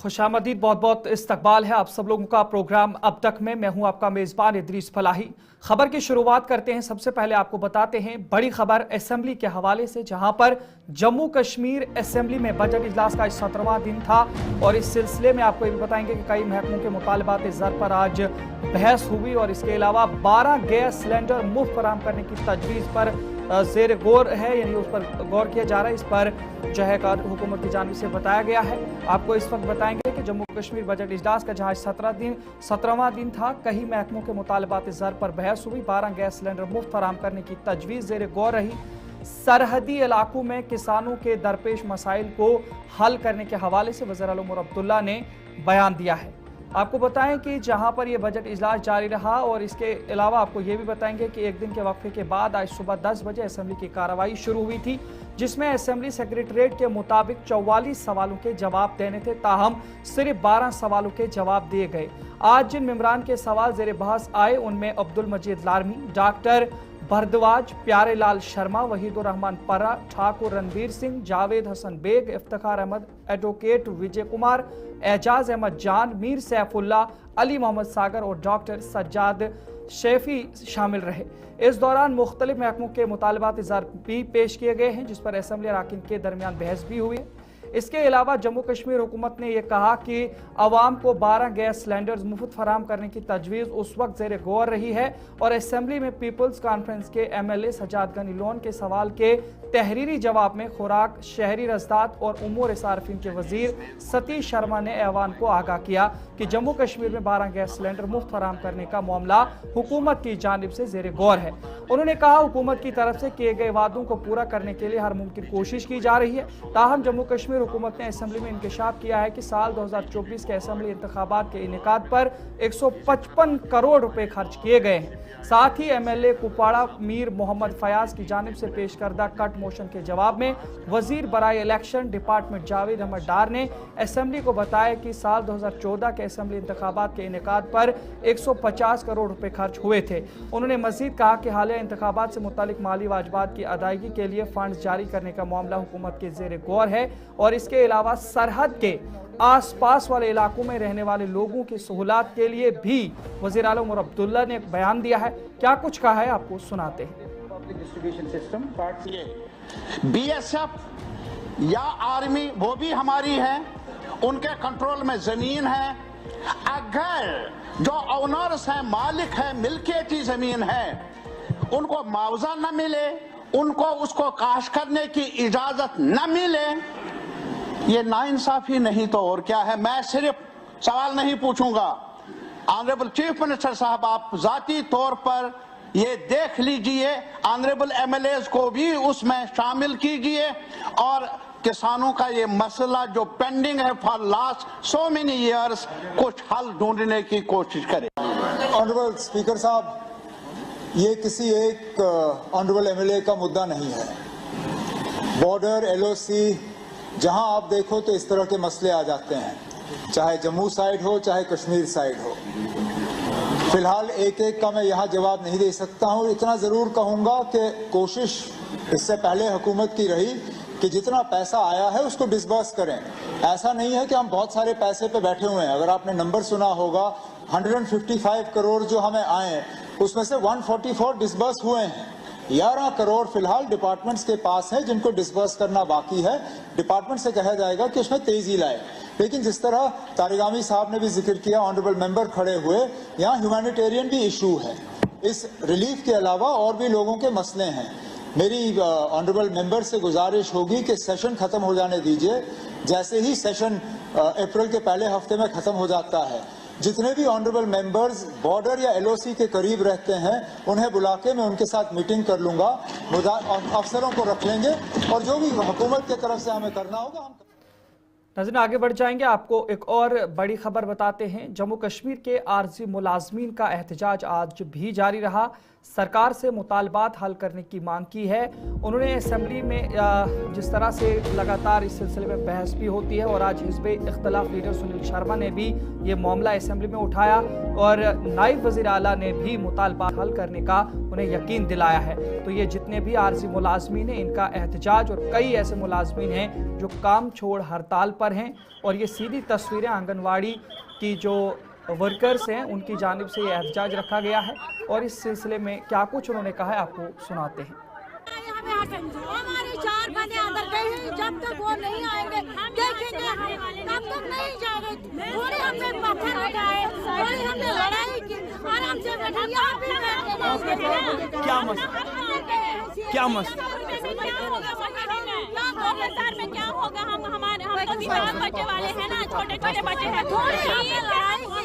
खुशामदीद, बहुत बहुत इस्तकबाल है आप सब लोगों का प्रोग्राम अब तक में। मैं हूं आपका मेज़बान इदरीस फलाही। खबर की शुरुआत करते हैं। सबसे पहले आपको बताते हैं बड़ी खबर असेंबली के हवाले से, जहां पर जम्मू कश्मीर असेंबली में बजट इजलास का 17वां दिन था और इस सिलसिले में आपको ये भी बताएंगे कि कई महकमों के मुतालबात ज़र पर आज बहस हुई और इसके अलावा 12 गैस सिलेंडर मुफ्त फराहम करने की तजवीज़ पर ज़ेर गौर है, यानी उस पर गौर किया जा रहा है। इस पर जो है हुकूमत की जानिब से बताया गया है। आपको इस वक्त बताएंगे कि जम्मू कश्मीर बजट इजलास का जहां 17वां दिन था, कई महकमों के मुतालबात ज़र पर बहस हुई। 12 गैस सिलेंडर मुफ्त फराहम करने की तजवीज़ ज़ेर गौर रही। सरहदी इलाकों में किसानों के दरपेश मसाइल को हल करने के हवाले से वज़ीर आला उमर अब्दुल्ला ने बयान दिया है। आपको बताएं कि जहां पर यह बजट इजलास जारी रहा और इसके अलावा आपको ये भी बताएंगे कि एक दिन के वक्फे के बाद आज सुबह 10 बजे असेंबली की कार्रवाई शुरू हुई थी, जिसमें असेंबली सेक्रेटरीट के मुताबिक 44 सवालों के जवाब देने थे, ताहम सिर्फ 12 सवालों के जवाब दिए गए। आज जिन मेंबरान के सवाल जेर बहस आए उनमें अब्दुल मजीद लारमी, डॉक्टर भरद्वाज, प्यारे लाल शर्मा, वहीदुर रहमान परा, ठाकुर रणवीर सिंह, जावेद हसन बेग, इफ्तिखार अहमद, एडवोकेट विजय कुमार, एजाज अहमद जान, मीर सैफुल्ला, अली मोहम्मद सागर और डॉक्टर सज्जाद शेफी शामिल रहे। इस दौरान मुख्तलिफ महकमों के मुतालबात ज़र भी पेश किए गए हैं, जिस पर असेंबली अरकान के दरमियान बहस भी हुई है। इसके अलावा जम्मू कश्मीर हुकूमत ने यह कहा कि अवाम को 12 गैस सिलेंडर्स मुफ्त फराहम करने की तजवीज़ उस वक्त ज़ेर गौर रही है और असेंबली में पीपल्स कॉन्फ्रेंस के MLA सज्जाद गनी लोन के सवाल के तहरीरी जवाब में खुराक, शहरी रज़दात और उमूर सार्फिन के वजीर सतीश शर्मा ने ऐवान को आगाह किया कि जम्मू कश्मीर में 12 गैस सिलेंडर मुफ्त फराहम करने का मामला हुकूमत की जानिब से ज़ेर गौर है। उन्होंने कहा हुकूमत की तरफ से किए गए वादों को पूरा करने के लिए हर मुमकिन कोशिश की जा रही है। ताहम जम्मू कश्मीर हुकूमत ने असेंबली में इंकशाफ किया है कि साल 2024 के असेंबली इंतखाबात के इनेकाद पर 155 करोड़ रुपए खर्च किए गए हैं। साथ ही MLA कुपवाड़ा मीर मोहम्मद फयाज की जानिब से पेश करदा कट मोशन के जवाब में वजीर बराए इलेक्शन डिपार्टमेंट जावेद अहमद डार ने असेंबली को बताया कि साल 2014 के असेंबली इंतखाबात के इनेकाद पर 150 करोड़ रुपए खर्च हुए थे। उन्होंने मजीद कहा कि हालिया इंतखाबात से मुतालिक माली वाजबात की अदायगी के लिए फंड जारी करने का मामला हुकूमत के ज़ेर गौर है और इसके अलावा सरहद के आसपास वाले इलाकों में रहने वाले लोगों की सहूलत के लिए भी वज़ीर आला उमर अब्दुल्ला ने एक बयान दिया है। क्या कुछ कहा है आपको सुनाते हैं। Public distribution system part BSF या आर्मी वो भी हमारी है, उनके कंट्रोल में जमीन है। अगर जो ओनर्स हैं, मालिक है, मिल्कियती जमीन है, उनको मुआवजा न मिले, उनको उसको काश करने की इजाजत न मिले, ये नाइंसाफी नहीं तो और क्या है। मैं सिर्फ सवाल नहीं पूछूंगा, ऑनरेबल चीफ मिनिस्टर साहब आप जाती तौर पर ये देख लीजिए, ऑनरेबल MLAs को भी उसमें शामिल कीजिए और किसानों का ये मसला जो पेंडिंग है for last so many years, कुछ हल ढूंढने की कोशिश करें। ऑनरेबल स्पीकर साहब, ये किसी एक ऑनरेबल MLA का मुद्दा नहीं है। बॉर्डर, LOC, जहां आप देखो तो इस तरह के मसले आ जाते हैं, चाहे जम्मू साइड हो चाहे कश्मीर साइड हो। फिलहाल एक एक का मैं यहाँ जवाब नहीं दे सकता हूँ। इतना जरूर कहूंगा कि कोशिश इससे पहले हुकूमत की रही कि जितना पैसा आया है उसको डिसबर्स करें। ऐसा नहीं है कि हम बहुत सारे पैसे पे बैठे हुए हैं। अगर आपने नंबर सुना होगा 155 करोड़ जो हमें आए, उसमें से 144 डिसबर्स हुए हैं। 11 करोड़ फिलहाल डिपार्टमेंट्स के पास है जिनको डिसबर्स करना बाकी है। डिपार्टमेंट से कहा जाएगा कि उसमें तेजी लाए। लेकिन जिस तरह तारिगामी साहब ने भी जिक्र किया, ऑनरेबल मेंबर खड़े हुए, यहाँ ह्यूमैनिटेरियन भी इशू है। इस रिलीफ के अलावा और भी लोगों के मसले हैं। मेरी ऑनरेबल मेंबर से गुजारिश होगी कि सेशन खत्म हो जाने दीजिए। जैसे ही सेशन अप्रैल के पहले हफ्ते में खत्म हो जाता है, जितने भी ऑनरेबल मेंबर्स बॉर्डर या LOC के करीब रहते हैं उन्हें बुला के मैं उनके साथ मीटिंग कर लूंगा, अफसरों को रख लेंगे और जो भी हुकूमत की तरफ से हमें करना होगा हम। नाज़रीन आगे बढ़ जाएंगे, आपको एक और बड़ी खबर बताते हैं। जम्मू कश्मीर के आरजी मुलाजमीन का एहतजाज आज भी जारी रहा। सरकार से मुतालबात हल करने की मांग की है। उन्होंने असेंबली में जिस तरह से लगातार इस सिलसिले में बहस भी होती है और आज हिज़्ब इख्तिलाफ लीडर सुनील शर्मा ने भी ये मामला असेंबली में उठाया और नायब वज़ीर आला ने भी मुतालबात हल करने का उन्हें यकीन दिलाया है। तो ये जितने भी आर्जी मुलाजमीन हैं इनका एहतजाज और कई ऐसे मुलाजमीन हैं जो काम छोड़ हड़ताल पर हैं और ये सीधी तस्वीरें आंगनवाड़ी की जो वर्कर्स हैं उनकी जानिब से ये एहतजाज रखा गया है और इस सिलसिले में क्या कुछ उन्होंने कहा है आपको सुनाते हैं। हमारे 4 बंदे अंदर गए हैं, जब तक वो नहीं आएंगे देखेंगे तब तक नहीं जाएंगे। थोड़ी हमने पत्थर उठाए, थोड़ी हमने लड़ाई की, आराम से बैठा क्या में क्या होगा। हम हमारे बच्चे वाले हैं ना, छोटे छोटे बच्चे हैं, थोड़ी हमने लड़ाई की।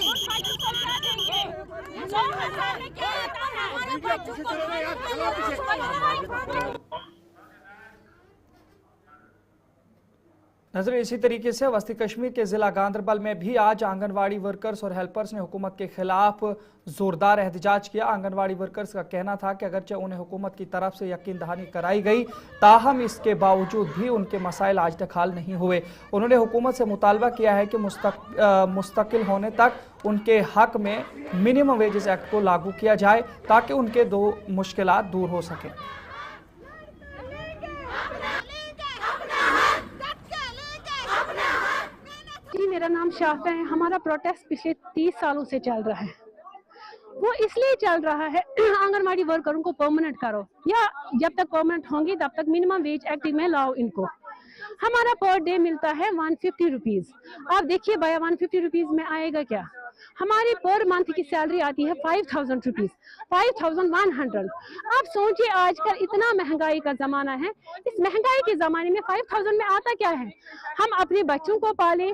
नजर इसी तरीके से वस्ती कश्मीर के जिला गांदरबल में भी आज आंगनवाड़ी वर्कर्स और हेल्पर्स ने हुकूमत के खिलाफ जोरदार एहतजाज किया। आंगनवाड़ी वर्कर्स का कहना था कि अगरचे उन्हें हुकूमत की तरफ से यकीन दहानी कराई गई, ताहम इसके बावजूद भी उनके मसाइल आज तक हल नहीं हुए। उन्होंने हुकूमत से मुतालबा किया है कि मुस्तकिल होने तक उनके हक में मिनिमम वेजेस एक्ट को लागू किया जाए ताकि उनके दो मुश्किलात दूर हो सकें। जी, मेरा नाम शाफा है। हमारा प्रोटेस्ट पिछले 30 सालों से चल रहा है। वो इसलिए चल रहा है आंगनवाड़ी वर्करों को परमानेंट करो, या जब तक परमानेंट होंगी तब तक मिनिमम वेज एक्ट में लाओ इनको। हमारा पर डे मिलता है 150 रुपीज। आप देखिए भैया 150 रुपीज में आएगा क्या। हमारी पर मंथ की सैलरी आती है 5000 रुपीज, 5100। आप सोचिए आजकल इतना महंगाई का जमाना है, इस महंगाई के जमाने में 5000 में आता क्या है। हम अपने बच्चों को पालें,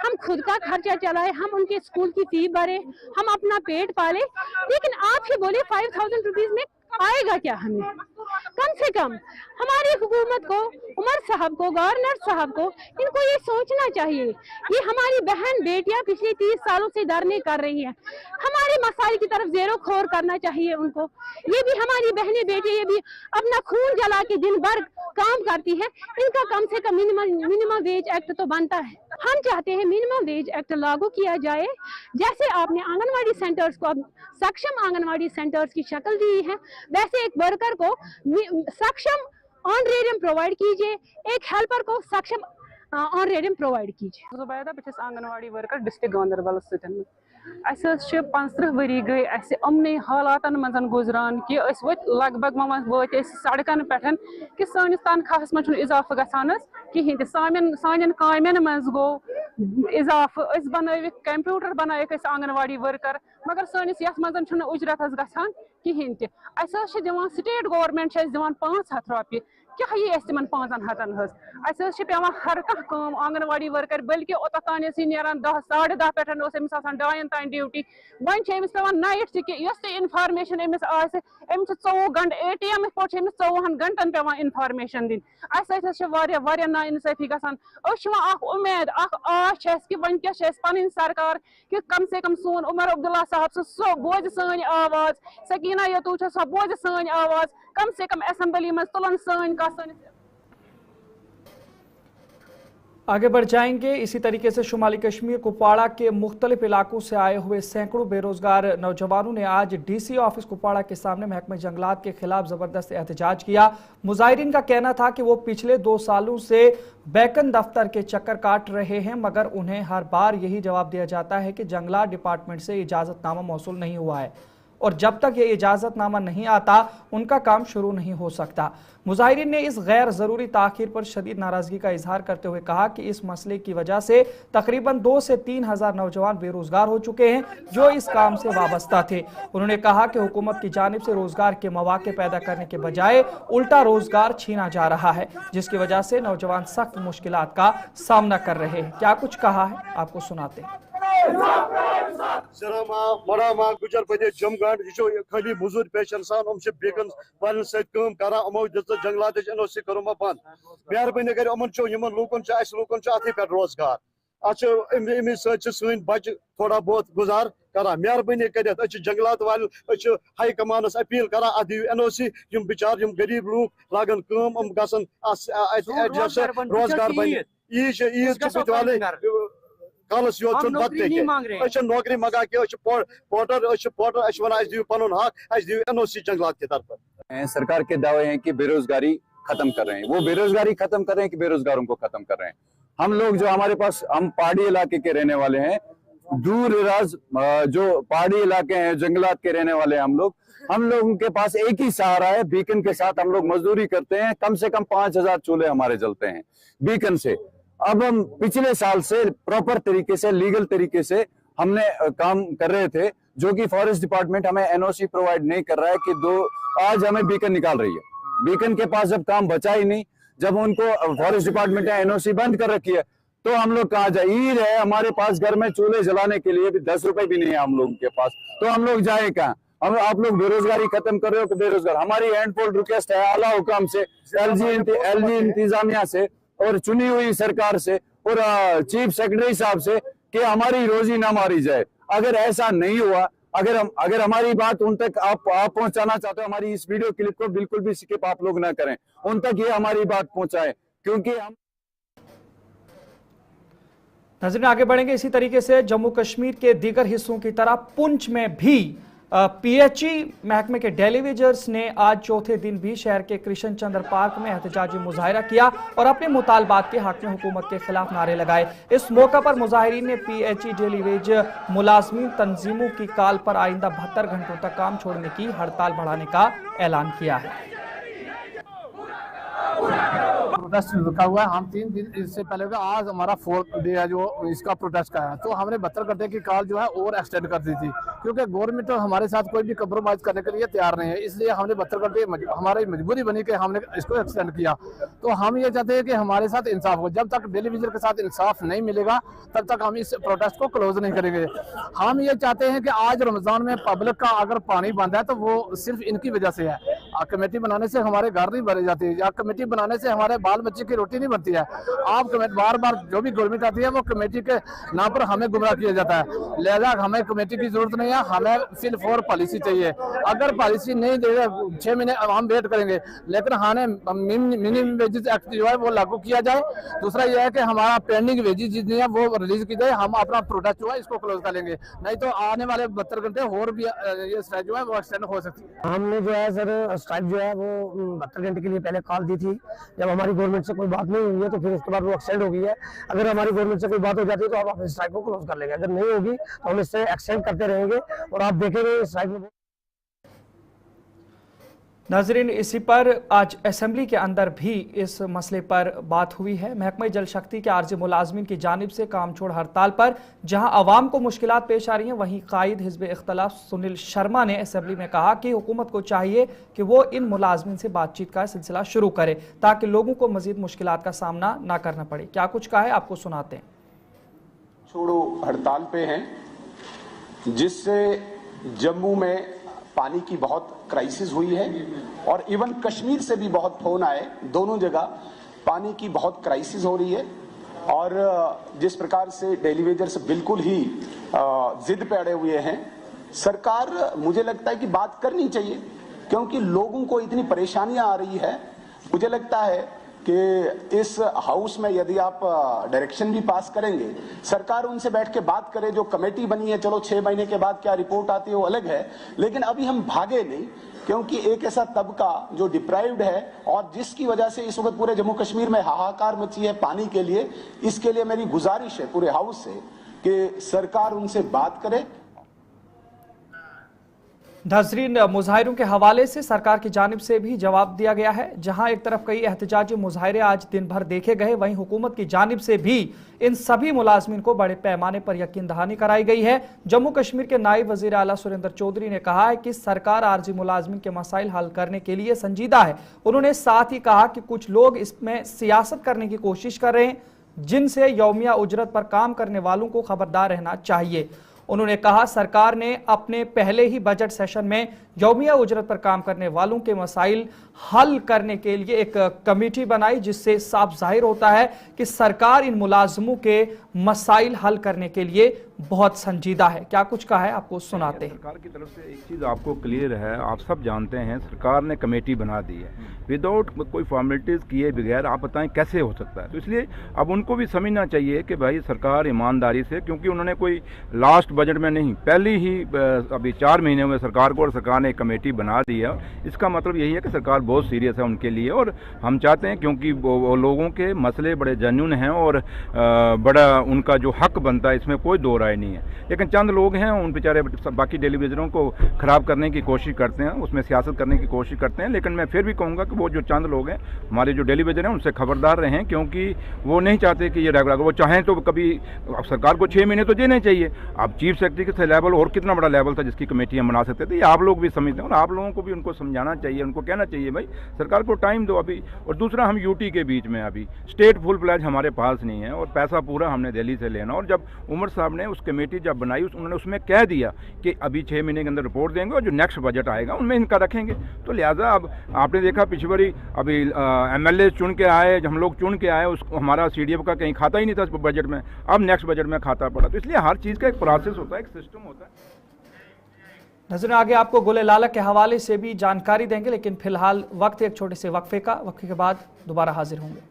हम खुद का खर्चा चलाएं, हम उनके स्कूल की फी भरें, हम अपना पेट पालें, लेकिन आप ही बोले 5000 रुपीज में आएगा क्या हमें। कम से कम हमारी हुकूमत को, उमर साहब को, गवर्नर साहब को, इनको ये सोचना चाहिए। ये हमारी बहन बेटियां पिछले 30 सालों से धरने कर रही है, हमारे मसाइल की तरफ ज़ेरो खोर करना चाहिए उनको। ये भी हमारी बहनें बेटियां, ये भी अपना खून जला के दिन भर काम करती है, इनका कम से कम मिनिमम वेज एक्ट तो बनता है। हम चाहते हैं मिनिमम वेज एक्ट लागू किया जाए, जैसे आपने आंगनवाड़ी सेंटर्स को अब सक्षम आंगनवाड़ी सेंटर्स की शक्ल दी है, वैसे एक वर्कर को सक्षम ऑनरेरियम प्रोवाइड कीजिए, एक हेल्पर को सक्षम ऑनरेरियम प्रोवाइड कीजिए। जुबैदा बस आंगनवाड़ी वर्कर डिस्ट्रिक्ट गांदरबल सतन 15 वरी गई अमन हालातन मज गुजरान कि लगभग वत सड़कन पे कि सानिस तनख्वाहस मज इजाफा गसान कहें सान कामन मज गो इजाफा बन कंप्यूटर बनाइक आंगनवाड़ी वर्कर, मगर सानिस यथ मज उजरत गसान कहें दिवान स्टेट गवर्नमेंट दिवान 500 रॉपये, क्या ये तिमन 500 पेवान हर कम आंगनवाड़ी वर्कर, बल्कि ओतान नान 10 साढ़े 10 पे 2 तान ड्यूटी। वन पेवान नाइट कि इनफॉर्मेशन अमिस 24 घंटे ATM पे 24 घंटन पेवान इनफॉर्मेशन दिन। वारिया नाइंसाफी गसान। उम्मीद आश कि वन क्या पन सरकार कि कम से कम सोन उमर अब्दुल्ला साहब सो बोझ सन आवाज, सकीना यतू सो बोझ सन आवाज, कम से कम असेंबली में तुलन सन का। आगे बढ़ जाएंगे। इसी तरीके से शुमाली कश्मीर कुपवाड़ा के मुख्तलिफ इलाकों से आए हुए सैकड़ों बेरोजगार नौजवानों ने आज DC ऑफिस कुपवाड़ा के सामने महकमे जंगलात के खिलाफ जबरदस्त एहतजाज किया। मुजाहिरीन का कहना था कि वो पिछले 2 सालों से बैकन दफ्तर के चक्कर काट रहे हैं, मगर उन्हें हर बार यही जवाब दिया जाता है कि जंगलात डिपार्टमेंट से इजाजतनामा मौसूल नहीं हुआ है और जब तक ये इजाजतनामा नहीं आता उनका काम शुरू नहीं हो सकता। मुजाहिरीन ने इस गैर जरूरी ताखीर पर शदीद नाराजगी का इजहार करते हुए कहा कि इस मसले की वजह से तकरीबन 2 से 3 हज़ार नौजवान बेरोजगार हो चुके हैं जो इस काम से वाबस्ता थे। उन्होंने कहा कि हुकूमत की जानिब से रोजगार के मौके पैदा करने के बजाय उल्टा रोजगार छीना जा रहा है, जिसकी वजह से नौजवान सख्त मुश्किलात का सामना कर रहे हैं। क्या कुछ कहा है आपको सुनाते हैं। गुजर पदे जमगंड यह खाली मजूर पेशन सान बेगन वालन सम कर जंगलात NOC करो बंद। मेहरबानी कर लूकन अत पे रोजगार सन बच्चे थोड़ा बहुत गुजार करा मेहरबानी कर जंगलात वाल हाई कमानस अपील करा NOC बिचार गरीब लूक लागन कम गसन रोजगार बन ईद वाले कलस योत नौकरी मंगा के पोर्टर वन दिव पन हक दिव NOC जंगलात के तरफ। सरकार के दावे हैं कि बेरोजगारी खत्म कर रहे हैं, वो बेरोजगारी खत्म कर रहे हैं कि बेरोजगारों को खत्म कर रहे हैं। हम लोग जो हमारे पास हम पहाड़ी इलाके के रहने वाले हैं, दूर दराज जो पहाड़ी इलाके हैं, जंगलात के रहने वाले हैं हम लोगों के पास एक ही सहारा है, बीकन के साथ हम लोग मजदूरी करते हैं। कम से कम 5000 चूल्हे हमारे जलते हैं बीकन से। अब हम पिछले साल से प्रॉपर तरीके से, लीगल तरीके से हमने काम कर रहे थे, जो कि फॉरेस्ट डिपार्टमेंट हमें NOC प्रोवाइड नहीं कर रहा है कि आज हमें बीकन निकाल रही है। बीकन के पास जब काम बचा ही नहीं, जब उनको फॉरेस्ट डिपार्टमेंट ने NOC बंद कर रखी है, तो हम लोग कहाँ जाए? ईद है, हमारे पास घर में चूल्हे जलाने के लिए भी 10 रुपए भी नहीं है हम लोगों के पास, तो हम लोग जाए कहाँ? हम आप लोग बेरोजगारी खत्म कर रहे हो कि बेरोजगार? हमारी हैंडफोल्ड रिक्वेस्ट है आला हुकाम से, LG इंतजामिया से और चुनी हुई सरकार से और चीफ सेक्रेटरी साहब से कि हमारी रोजी ना मारी जाए। अगर ऐसा नहीं हुआ, अगर हमारी बात उन तक आप पहुंचाना चाहते हो, हमारी इस वीडियो क्लिप को बिल्कुल भी स्किप आप लोग ना करें, उन तक ये हमारी बात पहुंचाएं, क्योंकि हम नजर आगे बढ़ेंगे। इसी तरीके से जम्मू कश्मीर के दीगर हिस्सों की तरह पुंछ में भी PHE महकमे के डेलीवेजर्स ने आज चौथे दिन भी शहर के कृष्ण चंद्र पार्क में एहतजाजी मुजाहिरा किया और अपने मुतालबात के हक में हुकूमत के खिलाफ नारे लगाए। इस मौका पर मुजाहिरीन ने PHE डेलीवेज मुलाजमीन तंजीमों की कॉल पर आइंदा 72 घंटों तक काम छोड़ने की हड़ताल बढ़ाने का ऐलान किया है। प्रोटेस्ट रुका हुआ है। हम 3 दिन इससे पहले आज हमारा 4th डे है जो इसका प्रोटेस्ट का है, तो हमने 72 घंटे की कॉल जो है और एक्सटेंड कर दी थी, क्योंकि गवर्नमेंट हमारे साथ कोई भी कंप्रोमाइज करने के लिए तैयार नहीं है। इसलिए हमने 72 घंटे हमारी मजबूरी बनी कि हमने इसको एक्सटेंड किया। तो हम ये चाहते हैं कि हमारे साथ इंसाफ हो। जब तक डेलीविजन के साथ इंसाफ नहीं मिलेगा तब तक हम इस प्रोटेस्ट को क्लोज नहीं करेंगे। हम ये चाहते हैं कि आज रमजान में पब्लिक का अगर पानी बंद है तो वो सिर्फ इनकी वजह से है। कमेटी बनाने से हमारे घर नहीं भरे जाते, या कमेटी बनाने से हमारे बाल बच्चे की रोटी नहीं बनती है। आप बार बार जो भी गवर्नमेंट आती है वो कमेटी के नाम पर हमें गुमराह किया जाता है। लिहाजा हमें कमेटी की जरूरत नहीं है, हमें सिर्फ और पॉलिसी चाहिए। अगर पॉलिसी नहीं देगा 6 महीने हम वेट करेंगे, लेकिन हमें मिनिमम वेजेस एक्ट जो है वो लागू किया जाए। दूसरा यह है कि हमारा पेंडिंग वेजेस जितनी है वो रिलीज की जाए। हम अपना प्रोटेस्ट जो है इसको क्लोज कर लेंगे, नहीं तो आने वाले 72 घंटे और भी ये स्ट्राइक जो है वो एक्सटेंड हो सकती है। हमने जो है सर स्ट्राइक जो है वो 72 घंटे के लिए पहले कॉल दी थी। जब हमारी गवर्नमेंट से कोई बात नहीं हुई है तो फिर उसके बाद वो एक्सटेंड हो गई है। अगर हमारी गवर्नमेंट से कोई बात हो जाती है तो हम अपने स्ट्राइक को क्लोज कर लेंगे, अगर नहीं होगी तो हम इससे एक्सटेंड करते रहेंगे और आप देखेंगे स्ट्राइक में। नाजरीन, इसी पर आज असेंबली के अंदर भी इस मसले पर बात हुई है। महकमा जल शक्ति के आरजी मुलाजमीन की जानिब से काम छोड़ हड़ताल पर जहां अवाम को मुश्किलात पेश आ रही हैं, वहीं कायद हिज़्ब इख्तलाफ सुनील शर्मा ने असेंबली में कहा कि हुकूमत को चाहिए कि वो इन मुलाजमीन से बातचीत का सिलसिला शुरू करे ताकि लोगों को मजीद मुश्किलात का सामना ना करना पड़े। क्या कुछ कहा है आपको सुनाते हैं। छोड़ो हड़ताल पे हैं, जिससे जम्मू में पानी की बहुत क्राइसिस हुई है और इवन कश्मीर से भी बहुत फोन आए। दोनों जगह पानी की बहुत क्राइसिस हो रही है और जिस प्रकार से डेलीवेजर्स बिल्कुल ही जिद पे अड़े हुए हैं, सरकार मुझे लगता है कि बात करनी चाहिए, क्योंकि लोगों को इतनी परेशानियां आ रही है। मुझे लगता है कि इस हाउस में यदि आप डायरेक्शन भी पास करेंगे, सरकार उनसे बैठ के बात करे। जो कमेटी बनी है, चलो 6 महीने के बाद क्या रिपोर्ट आती है वो अलग है, लेकिन अभी हम भागे नहीं, क्योंकि एक ऐसा तबका जो डिप्राइव्ड है और जिसकी वजह से इस वक्त पूरे जम्मू कश्मीर में हाहाकार मची है पानी के लिए। इसके लिए मेरी गुजारिश है पूरे हाउस से कि सरकार उनसे बात करे। नाज़रीन, मुजाहिरों के हवाले से सरकार की जानिब से भी जवाब दिया गया है। जहां एक तरफ कई एहतजाजी मुजाहिरे आज दिन भर देखे गए, वहीं हुकूमत की जानिब से भी इन सभी मुलाजमीन को बड़े पैमाने पर यकीन दहानी कराई गई है। जम्मू कश्मीर के नायब वजीर आला सुरेंद्र चौधरी ने कहा है कि सरकार आरजी मुलाजमीन के मसाइल हल करने के लिए संजीदा है। उन्होंने साथ ही कहा कि कुछ लोग इसमें सियासत करने की कोशिश कर रहे हैं, जिनसे यौमिया उजरत पर काम करने वालों को खबरदार रहना चाहिए। उन्होंने कहा सरकार ने अपने पहले ही बजट सेशन में यौमिया उजरत पर काम करने वालों के मसाइल हल करने के लिए एक कमेटी बनाई, जिससे साफ जाहिर होता है कि सरकार इन मुलाजमों के मसाइल हल करने के लिए बहुत संजीदा है। क्या कुछ कहा है आपको सुनाते हैं। सरकार की तरफ से एक चीज़ आपको क्लियर है, आप सब जानते हैं, सरकार ने कमेटी बना दी है विदाउट कोई फॉर्मेलिटीज़ किए बगैर। आप बताएं कैसे हो सकता है? तो इसलिए अब उनको भी समझना चाहिए कि भाई सरकार ईमानदारी से, क्योंकि उन्होंने कोई लास्ट बजट में नहीं, पहले ही अभी 4 महीने हुए सरकार को और सरकार ने एक कमेटी बना दी है। इसका मतलब यही है कि सरकार बहुत सीरियस है उनके लिए, और हम चाहते हैं क्योंकि वो लोगों के मसले बड़े जेन्युइन हैं और बड़ा उनका जो हक बनता है इसमें कोई दो राय नहीं है। लेकिन चंद लोग हैं उन बेचारे बाकी टेलीविजनों को ख़राब करने की कोशिश करते हैं, उसमें सियासत करने की कोशिश करते हैं। लेकिन मैं फिर भी कहूँगा कि वो जो चंद लोग हैं हमारे जो टेलीविजन हैं उनसे खबरदार रहें, क्योंकि वो नहीं चाहते कि ये रेगुलर, वो चाहें तो कभी सरकार को 6 महीने तो देने चाहिए। अब चीफ सेक्रेटरी के लेवल और कितना बड़ा लेवल था जिसकी कमेटी हम बना सकते थे, ये आप लोग भी समझते हैं और आप लोगों को भी उनको समझाना चाहिए, उनको कहना चाहिए भाई सरकार को टाइम दो अभी। और दूसरा, हम यूटी के बीच में अभी स्टेट फुल फ्लैज हमारे पास नहीं है और पैसा पूरा हमने दिल्ली से लेना। और जब उमर साहब ने उस कमेटी जब बनाई उन्होंने उसमें कह दिया कि अभी 6 महीने के अंदर रिपोर्ट देंगे और जो नेक्स्ट बजट आएगा उनमें इनका रखेंगे। तो लिहाजा अब आपने देखा पिछली बारी अभी एमएलए चुन के आए, हम लोग चुन के आए, उसको हमारा सीडीएफ का कहीं खाता ही नहीं था बजट में, अब नेक्स्ट बजट में खाता पड़ा। तो इसलिए हर चीज़ का एक प्रोसेस होता है, एक सिस्टम होता है। नजर आगे आपको गोले लाला के हवाले से भी जानकारी देंगे, लेकिन फिलहाल वक्त एक छोटे से वक्फे का, वक्फे के बाद दोबारा हाजिर होंगे।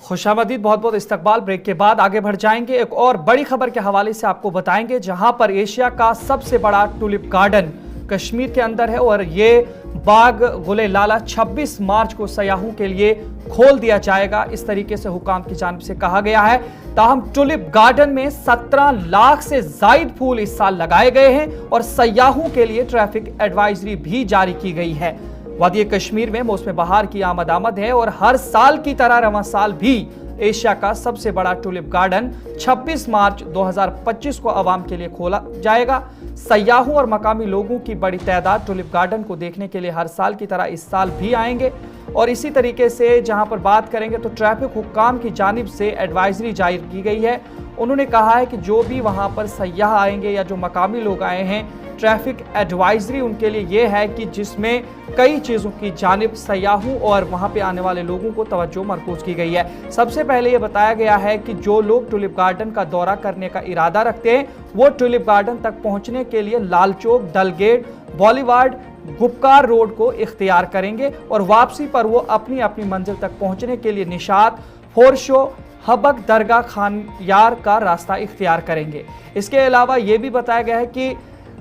खुशामदीद, बहुत बहुत इस्तकबाल। ब्रेक के बाद आगे बढ़ जाएंगे, एक और बड़ी खबर के हवाले से आपको बताएंगे, जहां पर एशिया का सबसे बड़ा टुलिप गार्डन कश्मीर के अंदर है और ये बाग गुले लाला 26 मार्च को सयाहों के लिए खोल दिया जाएगा, इस तरीके से हुकाम की जानिब से कहा गया है। ताहम टुलिप गार्डन में 17 लाख से जायद फूल इस साल लगाए गए हैं और सयाहों के लिए ट्रैफिक एडवाइजरी भी जारी की गई है। वादी कश्मीर में मौसम बहार की आमद है और हर साल की तरह रवां साल भी एशिया का सबसे बड़ा टुलिप गार्डन 26 मार्च 2025 को आवाम के लिए खोला जाएगा। सयाहों और मकामी लोगों की बड़ी तादाद टुलिप गार्डन को देखने के लिए हर साल की तरह इस साल भी आएंगे। और इसी तरीके से जहां पर बात करेंगे तो ट्रैफिक हुक्काम की जानिब से एडवाइजरी जारी की गई है। उन्होंने कहा है कि जो भी वहां पर सयाह आएंगे या जो मकामी लोग आए हैं, ट्रैफिक एडवाइजरी उनके लिए ये है कि जिसमें कई चीज़ों की जानिब सयाहों और वहां पे आने वाले लोगों को तवज्जो मरकूज की गई है। सबसे पहले ये बताया गया है कि जो लोग टुलिप गार्डन का दौरा करने का इरादा रखते हैं वो टुलिप गार्डन तक पहुंचने के लिए लाल चौक, डलगेट, बॉलीवार्ड, गुपकार रोड को इख्तियार करेंगे और वापसी पर वो अपनी अपनी मंजिल तक पहुंचने के लिए निशात, फोरशो, हबक, दरगाह, खानयार का रास्ता इख्तियार करेंगे। इसके अलावा ये भी बताया गया है कि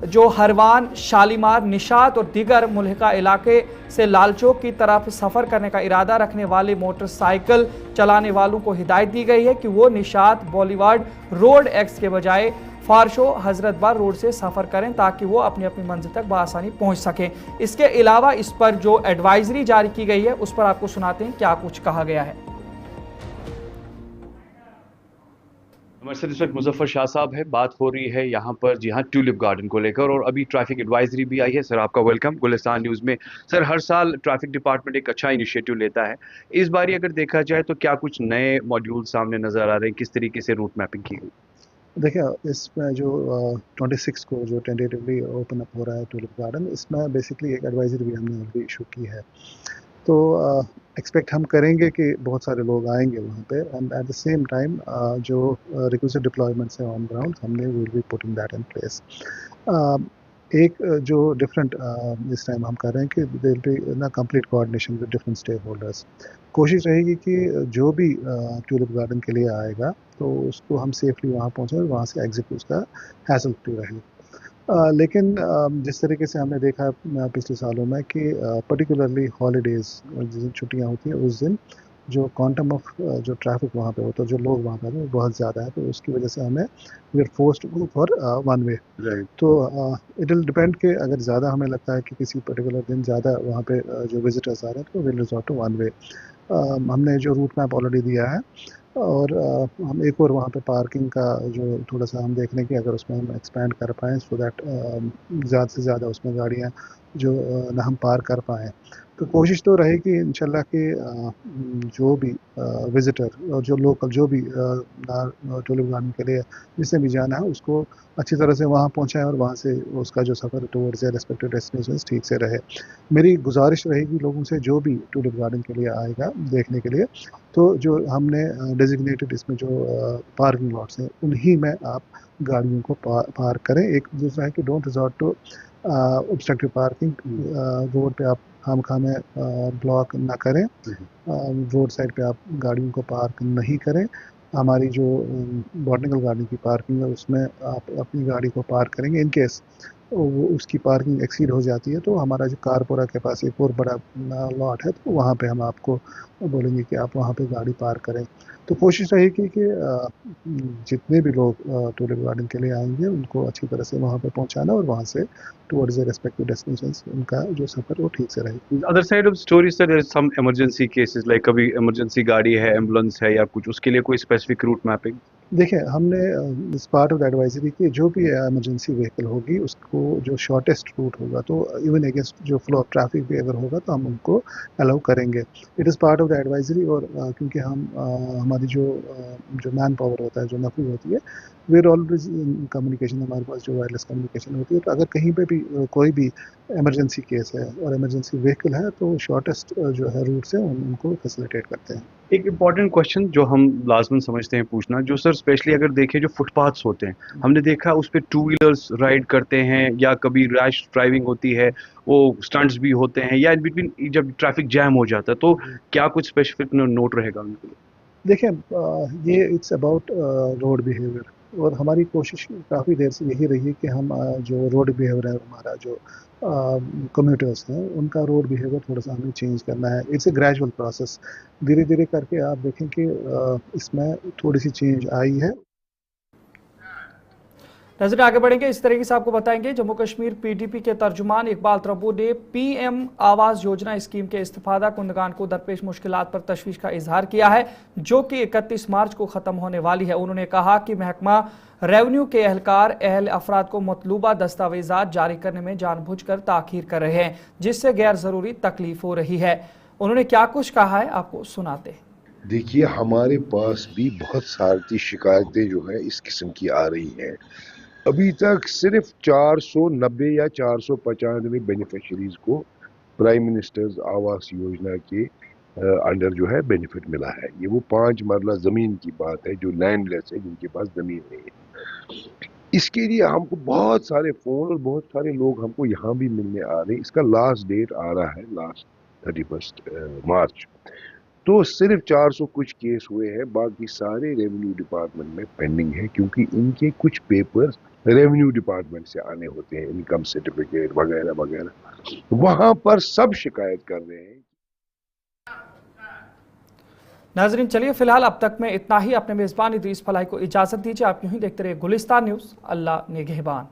जो हरवान, शालीमार, निशात और दीगर मुल्हिका इलाके से लालचौक की तरफ सफ़र करने का इरादा रखने वाले मोटरसाइकिल चलाने वालों को हिदायत दी गई है कि वो निशात, बॉलीवार्ड रोड एक्स के बजाय फारशो, हजरतबार रोड से सफ़र करें ताकि वो अपनी अपनी मंजिल तक बआसानी पहुंच सकें। इसके अलावा इस पर जो एडवाइजरी जारी की गई है उस पर आपको सुनाते हैं क्या कुछ कहा गया है। हमारे साथ इस वक्त मुजफ्फर शाह साहब है। बात हो रही है यहाँ पर जी हाँ ट्यूलिप गार्डन को लेकर और अभी ट्रैफिक एडवाइजरी भी आई है। सर आपका वेलकम गुलिस्तान न्यूज़ में। सर हर साल ट्रैफिक डिपार्टमेंट एक अच्छा इनिशिएटिव लेता है, इस बारी अगर देखा जाए तो क्या कुछ नए मॉड्यूल सामने नज़र आ रहे हैं, किस तरीके से रूट मैपिंग की गई? देखिए इसमें जो 26 को जो टेंटेटिवली ओपन अप हो रहा है ट्यूलिप गार्डन, इसमें बेसिकली एक एडवाइजरी भी हमने ऑलरेडी इशू की है। तो एक्सपेक्ट हम करेंगे कि बहुत सारे लोग आएंगे वहाँ पे and at the same time जो रिक्विजिट डिप्लॉयमेंट्स है ऑन ग्राउंड हमने will be putting that in place. एक जो डिफरेंट इस टाइम हम कर रहे हैं कि देयर विल बी ना complete coordination with different stakeholders. कोशिश रहेगी कि जो भी ट्यूलिप गार्डन के लिए आएगा तो उसको हम सेफली वहाँ पहुँचे और वहाँ से एग्जिट उसका हैसल फ्री रहे। लेकिन जिस तरीके से हमने देखा पिछले सालों में कि पर्टिकुलरली हॉलीडेज़ जिस दिन छुट्टियाँ होती हैं उस दिन जो क्वांटम ऑफ जो ट्रैफिक वहाँ पे होता है, जो लोग वहाँ पे आते हैं बहुत ज़्यादा है, तो उसकी वजह से हमें we are forced to go for one way. तो इट विल डिपेंड कि अगर ज़्यादा हमें लगता है कि किसी पर्टिकुलर दिन ज़्यादा वहाँ पे जो विजिटर्स आ रहे हैं तो will resort to one way. हमने जो रूट मैप ऑलरेडी दिया है और हम एक और वहाँ पे पार्किंग का जो थोड़ा सा हम देख लें कि अगर उसमें हम एक्सपेंड कर पाएँ सो दैट ज़्यादा से ज़्यादा उसमें गाड़ियाँ जो ना हम पार कर पाएँ। तो कोशिश तो रहेगी इंशाल्लाह कि जो भी विज़िटर और जो लोकल जो भी टूलिप गार्डन के लिए जिसने भी जाना है उसको अच्छी तरह से वहाँ पहुँचाएँ और वहाँ से उसका जो सफ़र टूवर्ड्स या रेस्पेक्टिव डेस्टिनेशंस ठीक से रहे। मेरी गुजारिश रहेगी लोगों से जो भी टूलिप गार्डन के लिए आएगा देखने के लिए, तो जो हमने डेजिग्नेटेड इसमें जो पार्किंग लॉट्स हैं उन्हीं में आप गाड़ियों को पार्क करें। एक दूसरा है कि don't resort to obstructive parking. Road पे आप खामखाने ब्लॉक ना करें, रोड साइड पे आप गाड़ियों को पार्क नहीं करें। हमारी जो बॉटनिकल गार्डन की पार्किंग है उसमें आप अपनी गाड़ी को पार्क करेंगे। इन केस वो उसकी पार्किंग एक्सीड हो जाती है तो हमारा जो कारपोरा के पास एक और बड़ा लॉट है तो वहाँ पे हम आपको बोलेंगे कि आप वहाँ पे गाड़ी पार्क करें। तो कोशिश रहेगी कि जितने भी लोग टूलिप गार्डन के लिए आएंगे उनको अच्छी तरह से वहाँ पे पहुँचाना और वहाँ से टुवर्ड्स द रेस्पेक्टिव डेस्टिनेशंस उनका जो सफ़र वो ठीक से रहे। Other side of story sir there is some emergency cases like कभी इमरजेंसी गाड़ी है, एम्बुलेंस है या कुछ, उसके लिए कोई स्पेसिफिक रूट मैपिंग? देखिए हमने इस पार्ट ऑफ द एडवाइजरी की जो भी इमरजेंसी व्हीकल होगी उसको जो शॉर्टेस्ट रूट होगा तो इवन अगेंस्ट जो फ्लो ऑफ ट्रैफिक भी अगर होगा तो हम उनको अलाउ करेंगे। It is part of the advisory और क्योंकि हम हमारी जो मैन पावर होता है, जो नफरी होती है, we are always in communication, हमारे पास जो वायरलेस कम्युनिकेशन होती है। तो अगर कहीं पे भी कोई भी इमरजेंसी केस है और इमरजेंसी व्हीकल है तो शॉर्टेस्ट जो है रूट से उनको फैसिलिटेट करते हैं। एक इम्पॉर्टेंट क्वेश्चन जो हम लाजमन समझते हैं पूछना, जो सर स्पेशली अगर देखें जो फुटपाथ्स होते हैं, हमने देखा उस पर 2 व्हीलर्स राइड करते हैं या कभी रैश ड्राइविंग होती है, वो स्टंट्स भी होते हैं या इन बिटवीन जब ट्रैफिक जैम हो जाता है, तो क्या कुछ स्पेसिफिक नोट रहेगा उनके लिए? देखिए ये इट्स अबाउट रोड बिहेवियर और हमारी कोशिश काफ़ी देर से यही रही है कि हम जो रोड बिहेवियर है हमारा जो कम्यूटर्स हैं उनका रोड बिहेवियर थोड़ा सा हमें चेंज करना है। इट्स ए ग्रेजुअल प्रोसेस, धीरे धीरे करके आप देखें कि इसमें थोड़ी सी चेंज आई है। नजर आगे बढ़ेंगे, इस तरीके से आपको बताएंगे जम्मू कश्मीर PDP के तर्जुमान इकबाल त्रब्बू ने PM आवास योजना स्कीम के इस्तिफादा कुंदगान को दरपेश मुश्किलात पर तशवीश का इजहार किया है जो कि 31 मार्च को ख़त्म होने वाली है। उन्होंने कहा कि महकमा रेवेन्यू के एहलकार अहल अफराद को मतलूबा दस्तावेजात जारी करने में जानबूझकर ताखीर कर रहे हैं जिससे गैर ज़रूरी तकलीफ हो रही है। उन्होंने क्या कुछ कहा है आपको सुनाते हैं। देखिए, हमारे पास भी बहुत सारी शिकायतें जो है इस किस्म की आ रही हैं। अभी तक सिर्फ 490 या 495 बेनिफिशरीज को प्राइम मिनिस्टर्स आवास योजना के अंडर जो है बेनिफिट मिला है। ये वो 5 मरला ज़मीन की बात है जो लैंडलेस है, जिनके पास ज़मीन नहीं है। इसके लिए हमको बहुत सारे फ़ोन और बहुत सारे लोग हमको यहाँ भी मिलने आ रहे हैं। इसका लास्ट डेट आ रहा है लास्ट 31 मार्च। तो सिर्फ 400 कुछ केस हुए हैं, बाकी सारे रेवेन्यू डिपार्टमेंट में पेंडिंग है, क्योंकि इनके कुछ पेपर्स रेवेन्यू डिपार्टमेंट से आने होते हैं, इनकम सर्टिफिकेट वगैरह वगैरह। वहां पर सब शिकायत कर रहे हैं। नाजरीन, चलिए फिलहाल अब तक में इतना ही। अपने मेजबान इदरीस फलाही को इजाजत दीजिए। आप यूं ही देखते रहिए गुलिस्तान न्यूज़। अल्लाह निगहबान।